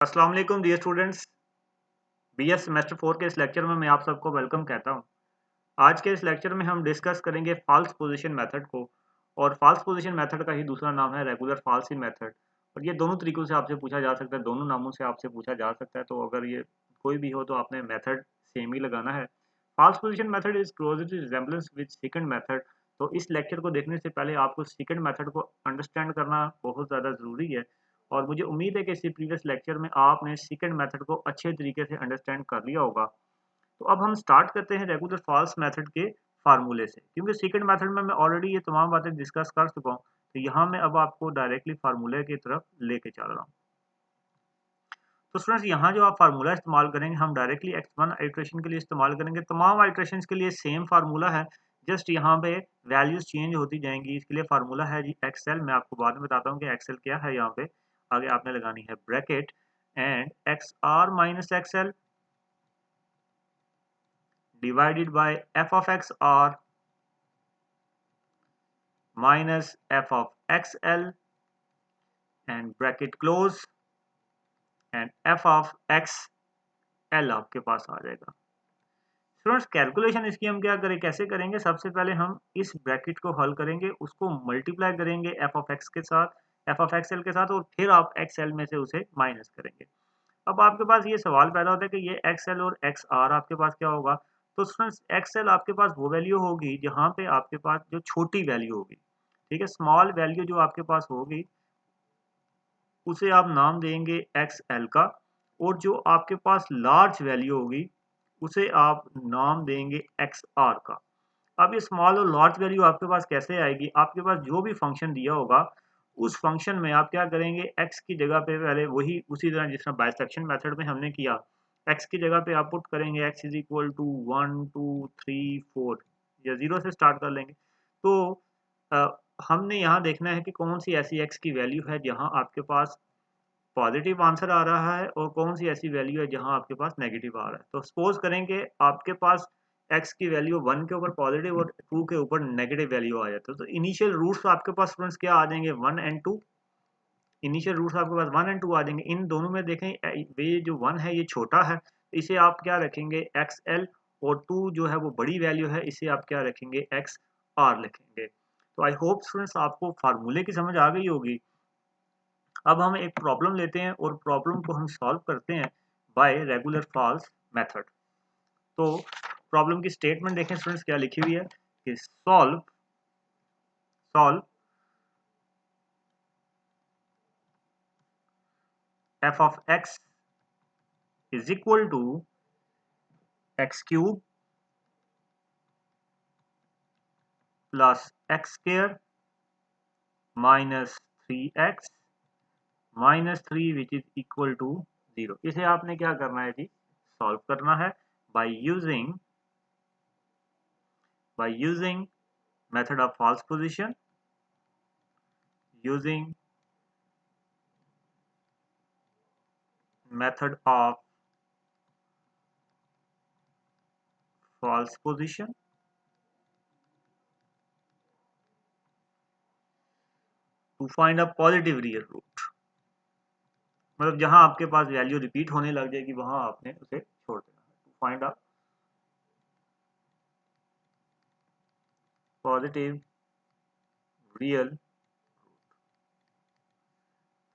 अस्सलाम वालेकुम dear students. BS semester 4 के इस लेक्चर में मैं आप सबको वेलकम कहता हूं। आज के इस लेक्चर में हम डिस्कस करेंगे फॉल्स पोजीशन मेथड को। और फॉल्स पोजीशन मेथड का ही दूसरा नाम है रेगुलर फॉल्स मेथड। और ये दोनों तरीकों से आपसे पूछा जा सकता है, दोनों नामों से आपसे पूछा जा सकता है। तो अगर ये कोई भी हो तो आपने मेथड सेम ही लगाना है। False position method is closely resemblance with second method. तो इस लेक्चर को देखने से पहले आपको सेकंड मेथड को अंडरस्टैंड करना बहुत ज़्यादा ज़रूरी है। और मुझे उम्मीद है कि इसी प्रीवियस लेक्चर में आपने सेकंड मेथड को अच्छे तरीके से अंडरस्टैंड कर लिया होगा। तो अब हम स्टार्ट करते हैं रेगुलर फॉल्स मेथड के फार्मूले से, क्योंकि सेकंड मेथड में मैं ऑलरेडी ये तमाम बातें डिस्कस कर चुका हूँ। तो यहाँ मैं अब आपको डायरेक्टली फार्मूले की तरफ लेके चल रहा हूँ। तो स्टूडेंट्स, यहाँ जो आप फार्मूला इस्तेमाल करेंगे हम डायरेक्टली x1 आइट्रेशन के लिए इस्तेमाल करेंगे। तमाम आइट्रेशन के लिए सेम फार्मूला है, जस्ट यहाँ पे वैल्यूज चेंज होती जाएंगी। इसके लिए फार्मूला है जी एक्सएल। मैं आपको बाद में बताता हूँ कि एक्सएल क्या है। यहाँ पे आगे आपने लगानी है bracket and x r minus x l divided by f of x r minus f of xl and bracket close and f of x l आपके पास आ जाएगा। स्टूडेंट्स, कैलकुलेशन इसकी हम क्या करें, कैसे करेंगे? सबसे पहले हम इस ब्रैकेट को हल करेंगे, उसको मल्टीप्लाई करेंगे f of x के साथ, f of xl के साथ, और फिर आप xl में से उसे माइनस करेंगे। अब आपके पास ये सवाल पैदा होता है कि ये xl और xr आपके पास क्या होगा। तो स्टूडेंट्स, xl आपके पास वो वैल्यू होगी जहाँ पे आपके पास जो छोटी वैल्यू होगी, ठीक है, स्मॉल वैल्यू जो आपके पास होगी उसे आप नाम देंगे XL का। और जो आपके पास लार्ज वैल्यू होगी उसे आप नाम देंगे XR का। अब ये स्मॉल और लार्ज वैल्यू आपके पास कैसे आएगी? आपके पास जो भी फंक्शन दिया होगा उस फंक्शन में आप क्या करेंगे, x की जगह पे पहले वही उसी तरह जिस तरह बाइसेक्शन मेथड में हमने किया, x की जगह पे आप पुट करेंगे x इज इक्वल टू 1 2 3 4 या 0 से स्टार्ट कर लेंगे। तो अ, हमने यहाँ देखना है कि कौन सी ऐसी x की वैल्यू है जहाँ आपके पास पॉजिटिव आंसर आ रहा है और कौन सी ऐसी वैल्यू है जहां आपके पास नेगेटिव आ रहा है। तो सपोज करें कि आपके पास x की वैल्यू 1 के ऊपर पॉजिटिव और 2 के ऊपर नेगेटिव वैल्यू आ जाता है। तो इनिशियल रूट्स आपके पास स्टूडेंट्स क्या आ जाएंगे, 1 एंड 2। इनिशियल रूट्स आपके पास 1 एंड 2 आ जाएंगे। इन दोनों में देखें ये जो 1 है ये छोटा है, तो इसे आप क्या रखेंगे XL, और 2 जो है वो बड़ी वैल्यू है, इसे आप क्या रखेंगे XR लिखेंगे। तो आई होप स्टूडेंट्स आपको फार्मूले की समझ आ गई होगी। अब हम एक प्रॉब्लम लेते हैं और प्रॉब्लम को हम सॉल्व करते हैं बाय रेगुलर फॉल्स मेथड। तो प्रॉब्लम की स्टेटमेंट देखें स्टूडेंट्स क्या लिखी हुई है कि solve solve f of x is equal to x cube plus x square minus 3x minus 3 which is equal to 0। इसे आपने क्या करना है जी, सॉल्व करना है by using method of false position, using method of false position to find a positive real root। मतलब जहां आपके पास वैल्यू रिपीट होने लग जाएगी वहां आपने उसे छोड़ देना है। To find a positive real.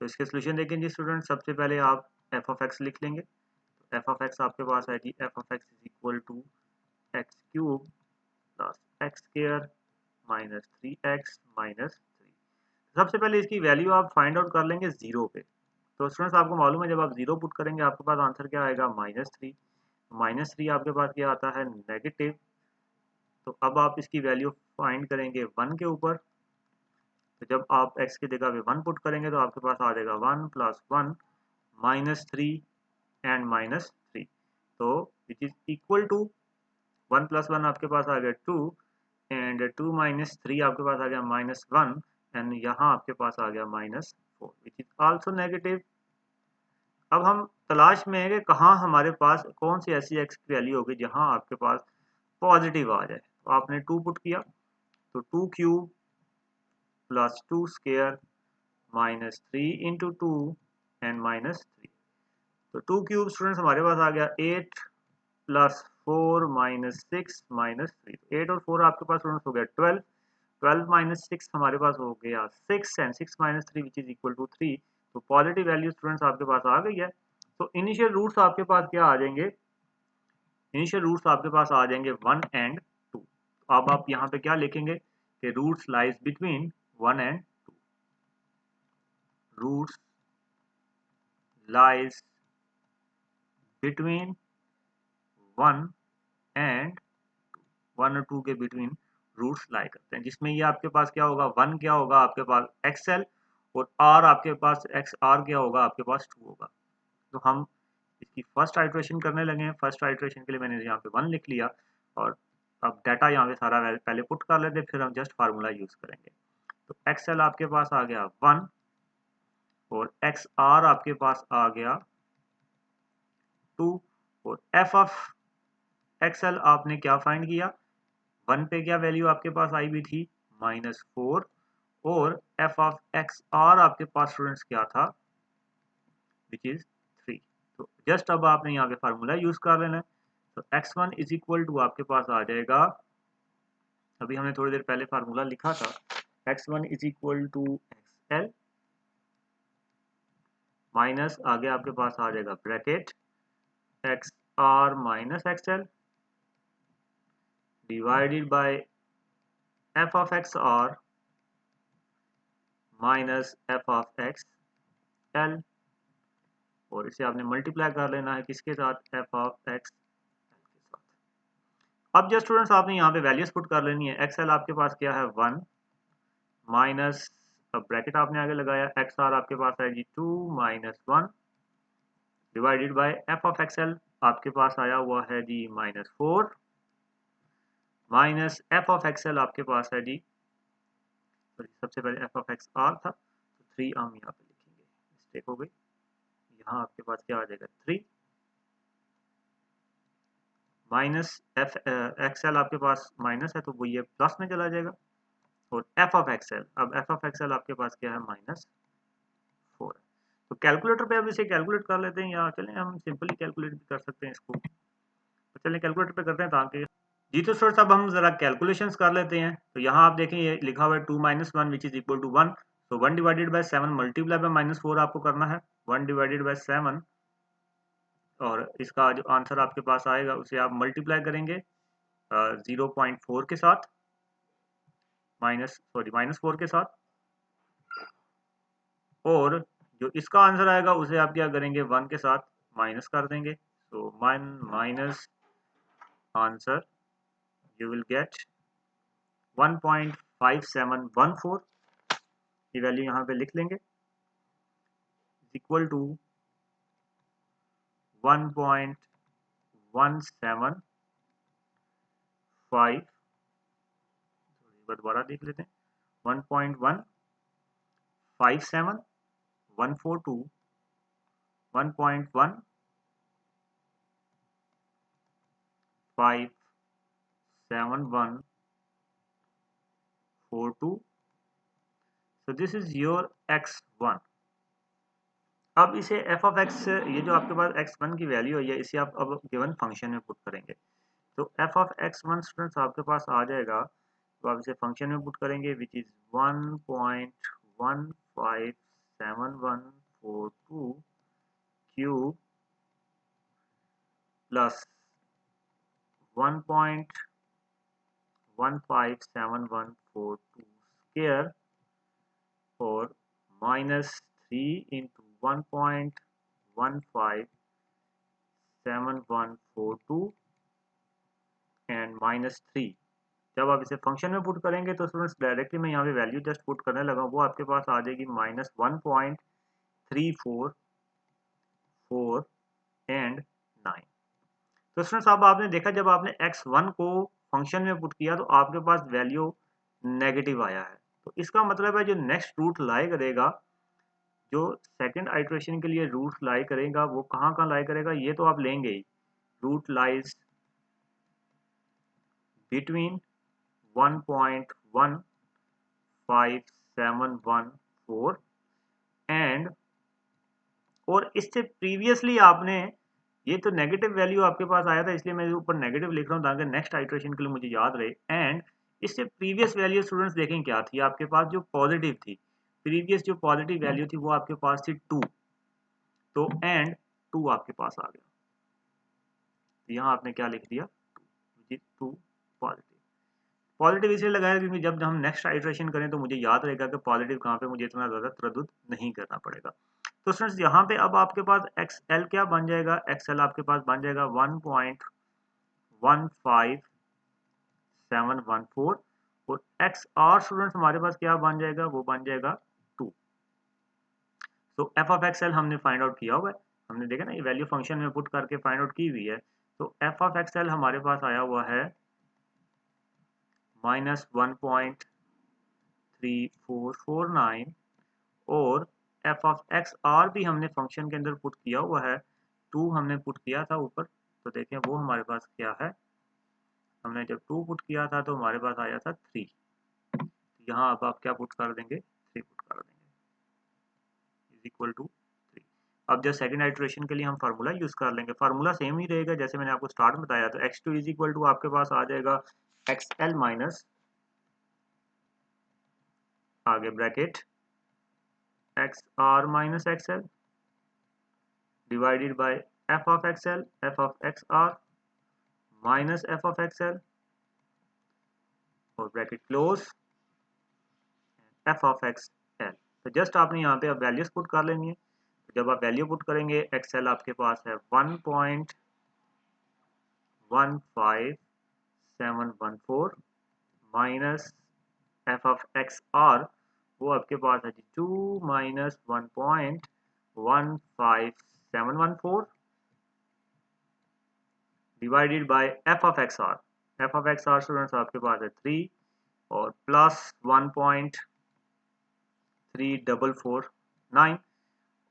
तो इसके सोल्यूशन देखें जी स्टूडेंट। सबसे पहले आप एफ ऑफ एक्स लिख लेंगे। तो एफ ऑफ एक्स आपके पास है जी, f of x is equal to x cube plus x square minus 3x minus 3। सबसे पहले इसकी वैल्यू आप फाइंड आउट कर लेंगे जीरो पे। तो स्टूडेंट्स, आपको मालूम है जब आप जीरो पुट करेंगे आपके पास आंसर क्या आएगा, -3। -3 आपके पास क्या आता है, नेगेटिव। तो अब आप इसकी वैल्यू फाइंड करेंगे 1 के ऊपर। तो जब आप x की जगह पे 1 पुट करेंगे तो आपके पास आ जाएगा 1 प्लस 1 माइनस 3 एंड माइनस 3। तो which is equal to 1 plus 1 आपके पास आ गया 2 एंड 2 माइनस 3 आपके पास आ गया -1 एंड यहाँ आपके पास आ गया -4 विच इज आल्सो नेगेटिव। अब हम तलाश में है कि कहाँ हमारे पास कौन सी ऐसी x की वैल्यू होगी जहाँ आपके पास पॉजिटिव आ जाए। तो आपने 2 पुट किया, तो 2 cube plus 2 square minus 3 into 2 and minus 3। तो 2 क्यूब स्टूडेंट्स हमारे पास आ गया 8 प्लस 4 माइनस 6 माइनस 3। 8 और 4 आपके पास स्टूडेंट्स हो गया 12। 12 माइनस 6 हमारे पास हो गया 6 and 6 minus 3 which is equal to 3। तो पॉजिटिव वैल्यू स्टूडेंट्स आपके पास आ गई है। तो इनिशियल रूट्स आपके पास क्या आ जाएंगे? इनिशियल रूट्स आपके पास आ जाएंगे 1 एंड 2। अब आप यहाँ पे क्या लिखेंगे कि roots lies between 1 and 2। Roots lies between 1 and 1 और 2 के बिटवीन रूट्स लाई करते हैं, जिसमें ये आपके पास क्या होगा, 1 क्या होगा आपके पास एक्सएल, और आर आपके पास एक्स आर क्या होगा आपके पास 2 होगा। तो हम इसकी फर्स्ट आइट्रेशन करने लगे हैं। फर्स्ट आइट्रेशन के लिए मैंने यहाँ पे 1 लिख लिया, और अब डाटा यहाँ पे सारा पहले पुट कर लेते, फिर हम जस्ट फार्मूला यूज करेंगे। तो एक्सएल आपके पास आ गया 1 और एक्स आर आपके पास आ गया 2, और एफ ऑफ एक्सएल आपने क्या फाइंड किया, 1 पे क्या वैल्यू आपके पास आई हुई थी -4, और एफ ऑफ एक्स आर आपके पास स्टूडेंट्स क्या था विच इज 3। तो जस्ट अब आपने यहाँ पे फार्मूला यूज कर लेना है। तो x1 इज इक्वल टू आपके पास आ जाएगा, अभी हमने थोड़ी देर पहले फार्मूला लिखा था, x1 is equal to xl minus आगे आपके पास आ जाएगा bracket x r minus x l divided by f of x r minus f of x l, और इसे आपने मल्टीप्लाई कर लेना है किसके साथ, एफ ऑफ एक्स के साथ। अब जस्ट स्टूडेंट्स आपने यहाँ पे वैल्यूज पुट कर लेनी है। एक्स एल आपके पास क्या है 1 माइनस, ब्रैकेट आपने आगे लगाया, एक्स आर आपके पास है जी 2 minus 1 divided by f of x L आपके पास आया हुआ है जी -4 minus f of x L आपके पास है जी, सबसे पहले एफ ऑफ एक्स आर था तो 3 हम यहाँ पे लिखेंगे, मिस्टेक हो गई। यहाँ आपके पास क्या आ जाएगा 3 माइनस एफ एक्सएल आपके पास माइनस है तो वो ये प्लस में चला जाएगा, और एफ ऑफ एक्सएल, अब एफ ऑफ एक्सएल आपके पास क्या है -4 है। तो कैलकुलेटर पे अब इसे कैलकुलेट कर लेते हैं, या चलें हम सिंपली कैलकुलेट भी कर सकते हैं इसको, तो चलें कैलकुलेटर पे करते हैं ताकि जी। तो स्टूडेंट्स अब हम जरा कैलकुलेशंस कर लेते हैं। तो यहाँ आप देखें ये लिखा हुआ है 2 minus 1 which is equal to 1। तो 1 डिवाइडेड बाय 7 मल्टीप्लाई बाय -4 आपको करना है, 1 डिवाइडेड बाय 7, और इसका जो आंसर आपके पास आएगा उसे आप मल्टीप्लाई करेंगे 0.4 के साथ, -4 के साथ, और जो इसका आंसर आएगा उसे आप क्या करेंगे 1 के साथ माइनस कर देंगे। तो minus answer you will get 1.5714, की वैल्यू यहाँ पे लिख लेंगे, इक्वल टू 1.175, दोबारा देख लेते हैं, 1.157,142, 1.157,142। So this is your x1। अब इसे f of x, ये जो आपके पास x1 की वैल्यू है इसे आप अब गिवन फंक्शन में पुट करेंगे। तो f of x1 स्टूडेंट्स आपके पास आ जाएगा, तो आप इसे फंक्शन में पुट करेंगे which is 1.157,142 cube plus 1.157,142 square, और -3 इंटू 1.157,142 एंड -3। जब आप इसे फंक्शन में पुट करेंगे तो स्टूडेंट्स डायरेक्टली मैं यहाँ पे वैल्यू जस्ट पुट करने लगा, वो आपके पास आ जाएगी -1.344 एंड 9। तो स्टूडेंट्स अब आपने देखा जब आपने x1 को फंक्शन में पुट किया तो आपके पास वैल्यू नेगेटिव आया है। तो इसका मतलब है जो नेक्स्ट रूट लाई करेगा, जो सेकंड आइट्रेशन के लिए रूट लाई करेगा, वो कहाँ लाई करेगा ये तो आप लेंगे ही, रूट लाइज बिटवीन 1.15714 एंड और इससे प्रीवियसली आपने ये तो नेगेटिव वैल्यू आपके पास आया था, इसलिए मैं ऊपर नेगेटिव लिख रहा हूँ ताकि नेक्स्ट आइट्रेशन के लिए मुझे याद रहे। एंड इससे प्रीवियस वैल्यू स्टूडेंट्स देखें क्या थी आपके पास, जो पॉजिटिव थी, प्रीवियस जो पॉजिटिव वैल्यू थी वो आपके पास थी 2, तो एंड 2 आपके पास आ गया, यहाँ आपने क्या लिख दिया 2 पॉजिटिव। पॉजिटिव इसलिए लगाया क्योंकि जब हम नेक्स्ट आइट्रेशन करें तो मुझे याद रहेगा कि पॉजिटिव कहाँ पे, मुझे इतना ज़्यादा तरद्दुद नहीं करना पड़ेगा। तो स्टूडेंट्स यहाँ पे अब आपके पास XL क्या बन जाएगा, XL आपके पास बन जाएगा 1.15714 और XR स्टूडेंट्स हमारे पास क्या बन जाएगा, वो बन जाएगा 2। तो एफ ऑफ एक्स एल हमने फाइंड आउट किया हुआ है, हमने देखा ना ये वैल्यू फंक्शन में पुट करके फाइंड आउट की हुई है। तो एफ ऑफ एक्स एल हमारे पास आया हुआ है -1.3449 और एफ ऑफ एक्स आर भी हमने फंक्शन के अंदर पुट किया हुआ है, 2 हमने पुट किया था ऊपर, तो देखें वो हमारे पास क्या है, हमने जब 2 पुट किया था तो हमारे पास आया था 3, यहाँ अब आप क्या पुट कर देंगे, 3 पुट कर देंगे इज इक्वल टू 3। अब जब सेकंड आइट्रेशन के लिए हम फार्मूला यूज कर लेंगे, फार्मूला सेम ही रहेगा जैसे मैंने आपको स्टार्ट में बताया, तो x2 इज इक्वल टू आपके पास आ जाएगा xl माइनस आगे bracket xr minus xl divided by f of xl f of xr minus f of xl और bracket close f of xl। तो जस्ट आपने यहाँ पे अब वैल्यूज पुट कर लेनी है, तो जब आप वैल्यू पुट करेंगे xl आपके पास है 1.15714 माइनस f ऑफ xr वो आपके पास है 2 minus 1.15714 divided by f of xr, f of xr students आपके पास है 3 और प्लस 1.3449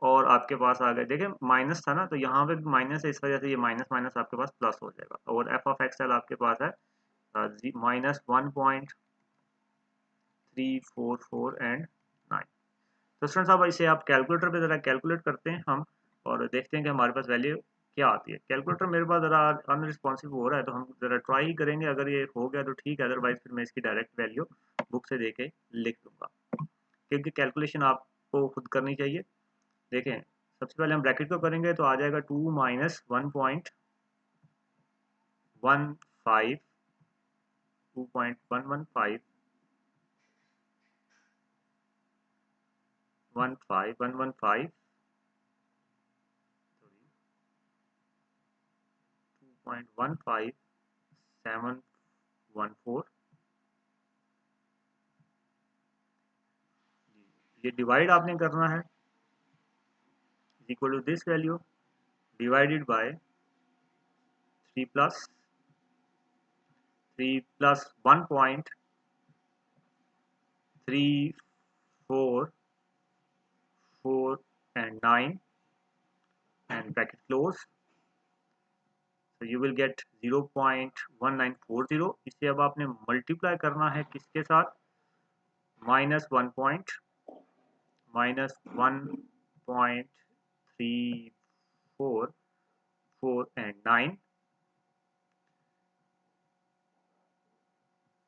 और आपके पास आ गए, देखें माइनस था ना तो यहाँ पे भी माइनस है, इस वजह से ये माइनस माइनस आपके पास प्लस हो जाएगा और f ऑफ एक्सएल आपके पास है माइनस 1.344 एंड 9। तो स्टूडेंट्स अब इसे आप कैलकुलेटर पे ज़रा कैलकुलेट करते हैं हम और देखते हैं कि हमारे पास वैल्यू क्या आती है। कैलकुलेटर मेरे पास ज़रा अनरिस्पॉन्सिव हो रहा है तो हम ज़रा ट्राई ही करेंगे, अगर ये हो गया तो ठीक है, अदरवाइज फिर मैं इसकी डायरेक्ट वैल्यू बुक से देके लिख दूंगा, क्योंकि कैलकुलेशन आपको खुद करनी चाहिए। देखें सबसे पहले हम ब्रैकेट को करेंगे तो आ जाएगा 2 माइनस 1.115 2.115 15115 2.15714 ये डिवाइड आपने करना है equal to this value divided by 3 plus 1.344 and 9 and bracket close, so you will get 0.1940। इसे अब आपने मल्टीप्लाई करना है किसके साथ, minus 1.344 and 9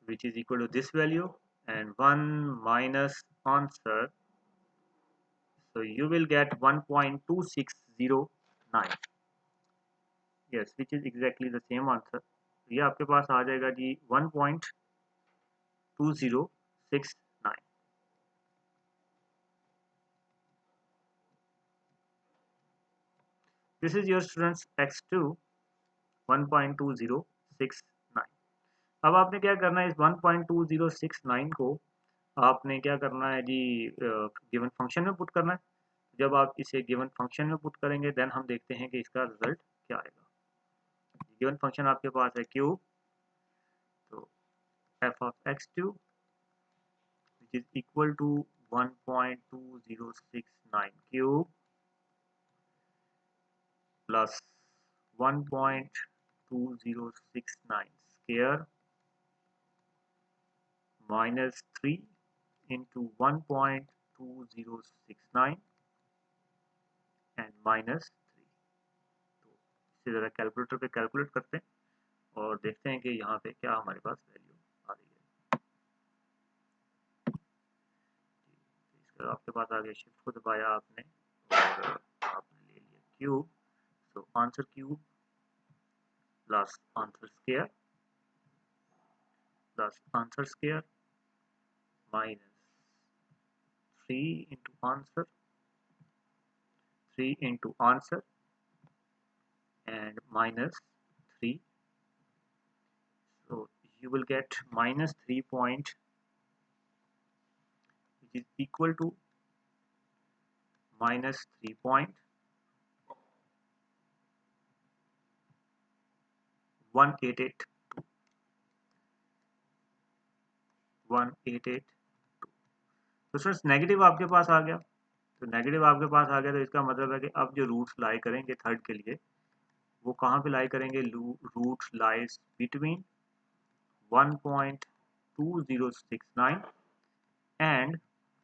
which is equal to this value and 1 minus answer, so you will get 1.2609, yes which is exactly the same answer। ये आपके पास आ जाएगा जी 1.2069। This is your students x2 1.2069। अब आपने क्या करना है, इस 1.2069 को आपने क्या करना है जी गिवन फंक्शन में पुट करना है। जब आप इसे गिवन फंक्शन में पुट करेंगे देन हम देखते हैं कि इसका रिजल्ट क्या आएगा। गिवन फंक्शन आपके पास है क्यूब, तो f of x2 which is equal to 1.2069 cube plus 1.2069 square minus 3 into 1.2069 and -3। तो इसी तरह कैलकुलेटर पे कैलकुलेट करते हैं और देखते हैं कि यहाँ पे क्या हमारे पास वैल्यू आ रही है। इसका आपके पास आ गया, शिफ्ट को दबाया आपने और आपने ले लिया cube. So answer cube plus answer square plus answer square minus 3 into answer, 3 into answer and -3. So you will get -3 point, which is equal to -3.1882. तो स्टूडेंट्स नेगेटिव आपके पास आ गया। तो नेगेटिव आपके पास आ गया तो इसका मतलब है कि अब जो रूट्स लाई करेंगे थर्ड के लिए वो कहाँ पे लाई करेंगे? रूट्स लाइज बिटवीन 1.2069 एंड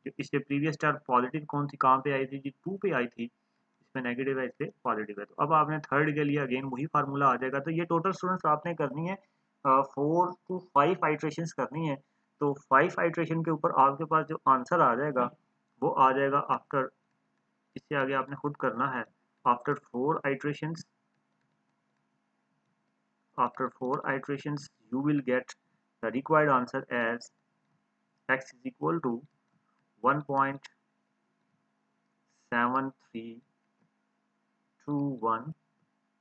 जो इससे प्रीवियस टर्म पॉजिटिव कौन सी कहाँ पे आई थी? जी 2 पे आई थी, इसमें नेगेटिव है, इससे पॉजिटिव है। तो अब आपने थर्ड के लिए अगेन वही फार्मूला आ जाएगा। तो ये टोटल स्टूडेंट्स आपने करनी है 4 to 5 आइट्रेशंस करनी है। तो 5 आइट्रेशन के ऊपर आपके पास जो आंसर आ जाएगा वो आ जाएगा आफ्टर, इससे आगे आपने खुद करना है, after 4 iterations, after 4 iterations you will get the required answer as x is equal to 1.7321।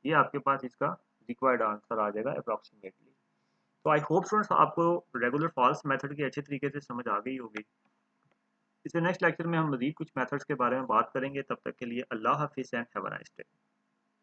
ये आपके पास इसका रिक्वायर्ड आंसर आ जाएगा अप्रॉक्सीमेटली। तो आई होप स्टूडेंट्स आपको रेगुलर फॉल्स मेथड की अच्छे तरीके से समझ आ गई होगी। इससे नेक्स्ट लेक्चर में हम मजीद कुछ मेथड्स के बारे में बात करेंगे। तब तक के लिए अल्लाह हाफिज़ and have a nice day.